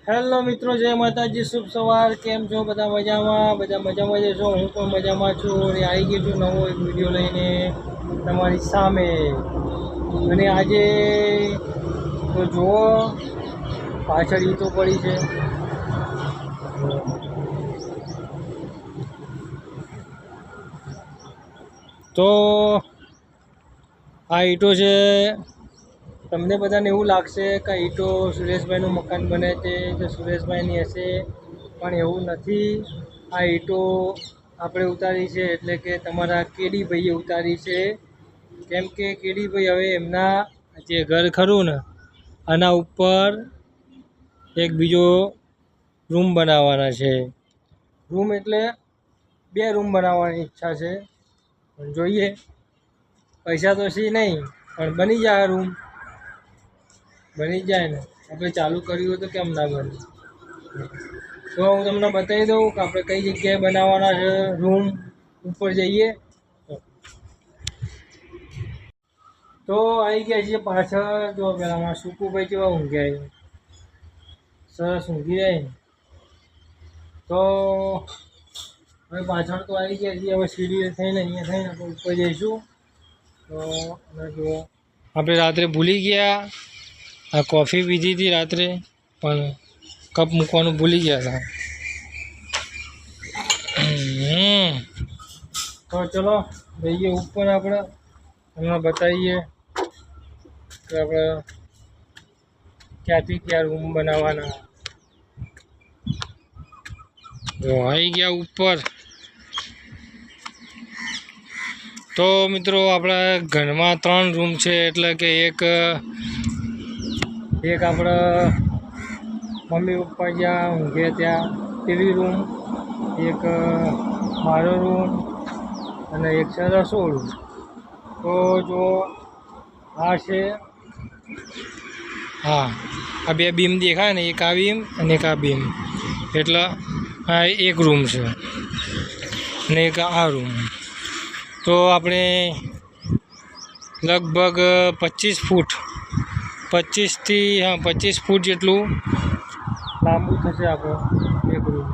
Hello મિત્રો, જય માતાજી, શુભ સવાર। કેમ છો? બધા મજામાં? બધા મજામાં જશો? હું પણ મજામાં છું અને આવી ગયો છું નવો એક વિડીયો લઈને તમારી સામે। અને આજે તો જુઓ, પાછળ ઈંટો પડી છે। તો આ ઈંટો છે। તમને બધાને એવું લાગશે કે ઈંટો સુરેશભાઈનું મકાન બને છે તો સુરેશભાઈની હશે, પણ એવું નથી। આ ઈંટો આપણે ઉતારી છે એટલે કે તમારા કેડીભાઈએ ઉતારી છે। કેમ કે કેડીભાઈ હવે એમના જે ઘર ખરું ને આના ઉપર એક બીજો રૂમ બનાવવાના છે। રૂમ એટલે 2 રૂમ બનાવવાની ઈચ્છા છે, પણ જોઈએ। પૈસા તો સી નહીં, પણ બની જાય રૂમ, બની જાય ને। આપણે ચાલુ કર્યું હોય તો કેમ ના બને? તો હું તમને બતાવી દઉં કે આપણે કઈ જગ્યાએ બનાવવાના છે રૂમ। ઉપર જઈએ તો આવી ગયા છીએ પાછળ। જો પેલામાં સુકુભાઈ કેવા ઊંઘ્યા, સરસ ઊંઘી જાય ને। તો હવે પાછળ તો આવી ગયા છીએ। હવે સીડીએ થઈને અહીંયા થઈને આપણે ઉપર જઈશું। તો જો આપણે રાત્રે ભૂલી ગયા, આ કોફી પીધી હતી રાત્રે, પણ કપ મૂકવાનું ભૂલી ગયા હતા। તો ચલો જઈએ ઉપર। આપણે હમણાં બતાવીએ કે આપણે ક્યાંથી ક્યાં રૂમ બનાવવાના। તો આવી ગયા ઉપર। તો મિત્રો, આપણા ઘરમાં 3 રૂમ છે, એટલે કે એક આપણા મમ્મી પપ્પા જ્યાં ઊંઘે ત્યાં પેલી રૂમ, એક મારો રૂમ અને એક છે રસોડું। તો જો આ છે, હા, આ 2 બીમ દેખાય ને, એક આ બીમ અને એક આ બીમ, એટલે આ એક રૂમ છે અને એક આ રૂમ। તો આપણે લગભગ 25 ફૂટ 25 ફૂટ જેટલું લાંબુ થશે આપણો એક રૂમ,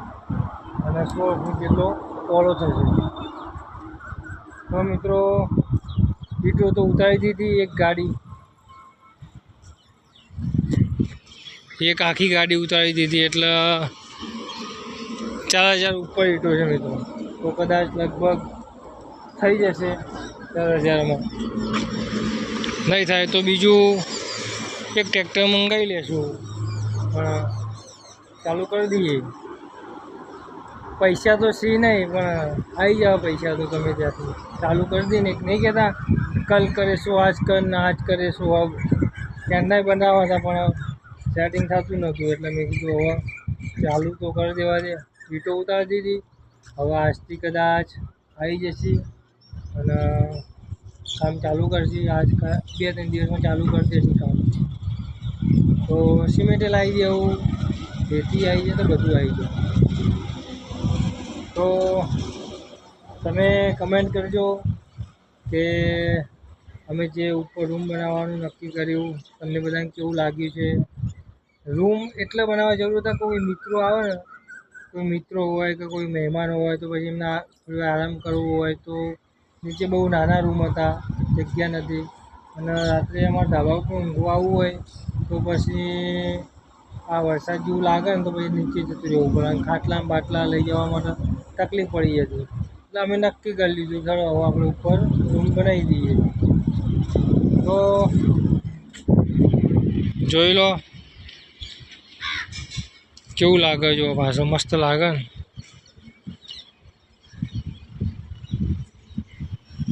અને 16 ફૂટ જેટલો પહોળો થશે। તો મિત્રો, ઈંટો તો ઉતારી દીધી, એક આખી ગાડી ઉતારી દીધી, એટલે 4000 ઉપર ઈંટો છે મિત્રો। તો કદાચ લગભગ થઈ જશે 4000માં। નહીં થાય તો બીજું એક ટ્રેક્ટર મંગાવી લેશું, પણ ચાલુ કરી દઈએ। પૈસા તો સી નહીં, પણ આવી જાવ પૈસા તો તમે ત્યાંથી ચાલુ કરી દઈએ ને। નહીં કહેતા કલ કરે સો આજ કર ને આજ કરે સો अब। ત્યાંના બનાવવા હતા પણ સેટિંગ થતું નહોતું, એટલે મેં કીધું હવે ચાલુ તો કરી દેવા દે। ઈંટો ઉતારી દીધી, હવે આજથી કદાચ આવી જશે અને કામ ચાલુ કરશે। આજ 2-3 દિવસમાં ચાલુ કરી દેશે કામ। તો સિમેન્ટ લાવી દેવું, રેતી આવી જાય તો બધું આવી જાય। તો તમે કમેન્ટ કરજો કે અમે જે ઉપર રૂમ બનાવવાનું નક્કી કર્યું તમને બધાને કેવું લાગ્યું છે। રૂમ એટલે બનાવવા જરૂર હતા, કોઈ મિત્રો આવે ને, કોઈ મિત્રો હોય કે કોઈ મહેમાન હોય તો પછી એમને આરામ કરવો હોય તો નીચે બહુ નાના રૂમ હતા, જગ્યા નથી, અને રાત્રે અમારે ધાબા ઉપર ઊંઘવા આવવું હોય તો પછી આ વરસાદ જેવું લાગે ને તો પછી નીચે જતું રહેવું પડે, અને ખાટલા બાટલા લઈ જવા માટે તકલીફ પડી જતી। એટલે અમે નક્કી કરી લીધું ચાલો હવે આપણે ઉપર રૂમ બનાવી દઈએ। તો જોઈ લો કેવું લાગે, જો પાછું મસ્ત લાગે ને।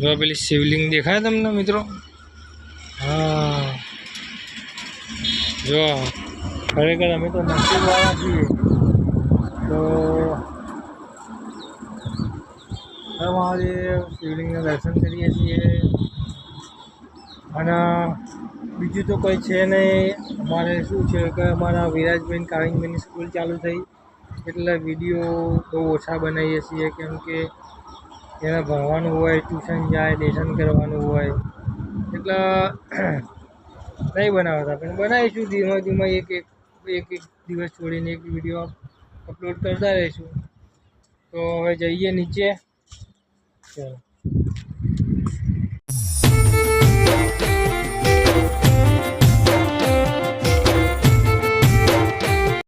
જો પેલી શિવલિંગ દેખાય તમને મિત્રો? હા, જો ખરેખર અમે તો નસીબવાળા છીએ। તો મહાદેવ શિવલિંગના દર્શન કરીએ છીએ, અને બીજું તો કંઈ છે નહીં। અમારે શું છે કે અમારા વિરાજબેન કાવિંગબેનની સ્કૂલ ચાલુ થઈ, એટલે વિડીયો બહુ ઓછા બનાવીએ છીએ, કેમ કે એને ભણવાનું હોય, ટ્યુશન જાય, લેસન કરવાનું હોય, એટલે નહીં બનાવતા, પણ બનાવીશું ધીમે ધીમે એક એક દિવસ છોડીને એક વિડીયો અપલોડ કરતા રહીશું. તો હવે જઈએ નીચે. ચલો.